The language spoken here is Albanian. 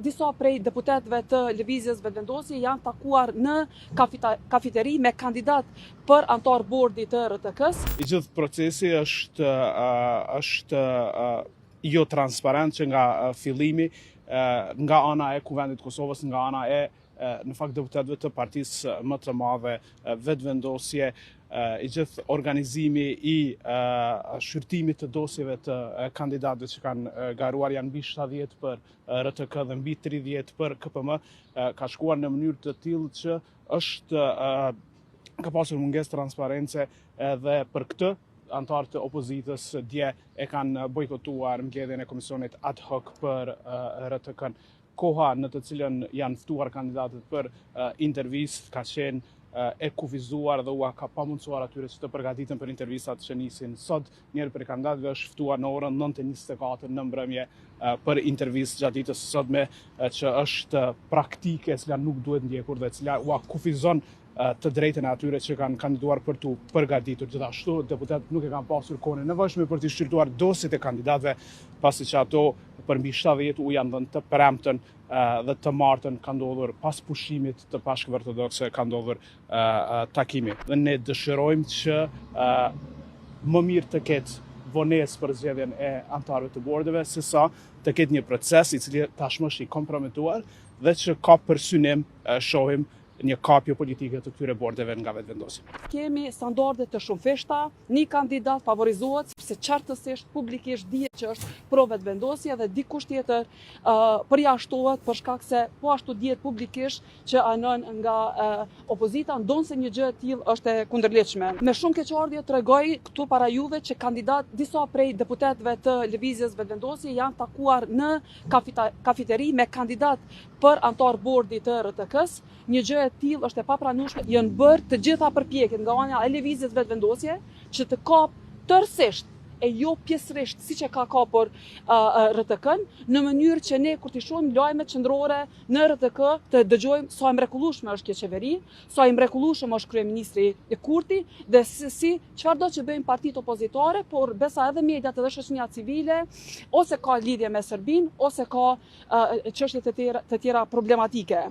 disa prej deputetëve të Lëvizjes Vetëvendosje janë takuar në kafeteri me kandidat për antar bordi të RTK-s. I gjithë procesi është jo transparent që nga fillimi, nga ana e Kuvendit Kosovës, nga ana e në fakt deputetëve të partisë më të madhe Vetëvendosje, i gjithë organizimi i shqyrtimit të dosjeve të kandidatëve që kanë garuar janë mbi 70 për RTK dhe mbi 30 për KPM, ka shkuar në mënyrë të tillë që ka pasur mungesë transparence dhe për këtë antarët e opozitës dje e kanë bojkotuar mbledhjen e komisionit ad hoc për RTK-n. Koha në të cilën janë ftuar kandidatët për intervistë ka qenë e kufizuar dhe ka pamundsuar atyre që të përgatiten për intervistat që nisin sot. Njëri prej kandidatëve është ftuar në orën 9:24 në mbrëmje për intervistë gjatë ditës së sotme, që është praktike e cila nuk duhet ndjekur dhe e cila kufizon të drejtën e atyre që kanë kandiduar për tu përgatitur. Gjithashtu, deputetët nuk e kanë pasur kohën e nevojshme për të shqyrtuar dosjet e kandidatëve, pasi që ato për mbi 70 u janë dhënë të premten dhe të martën ka ndodhur pas pushimit të Pashkëve Ortodokse ka ndodhur takimi. Dhe ne dëshirojmë që më mirë të ketë vonesë për zgjedhjen e antarëve të bordeve, sesa të ketë një proces i cili tashmë është i kompromituar dhe që ka për synim shohim një kapje politike të këtyre bordeve nga Vetëvendosja. Kemi standarde të shumëfishta, një kandidat favorizohet sepse qartësisht publikisht dihet që është pro Vetëvendosje dhe dikush tjetër përjashtohet për shkak se po ashtu dihet publikisht që anon nga opozita, ndonse një gjë e tillë është e kundërligjshme. Me shumë keqardhje tregoj këtu para juve që disa prej deputetëve të Lëvizjes Vetëvendosje janë takuar në kafeteri me kandidat për antar bordi të RTK-s. Një gjë e tillë është e papranueshme. Janë bërë të gjitha përpjekjet nga ana e Lëvizjes Vetëvendosje që të kapë tërësisht e jo pjesërisht siç e ka kapur RTK-n, në mënyrë që ne kur të shohim lajmet qendrore në RTK të dëgjojmë sa e mrekullueshme është kjo qeveri, sa i mrekullueshëm është kryeministri Kurti dhe si çfarëdo që bëjnë partitë opozitare, por besa edhe mediat edhe shoqëria civile, ose ka lidhje me Serbinë, ose ka çështje të tjera problematike.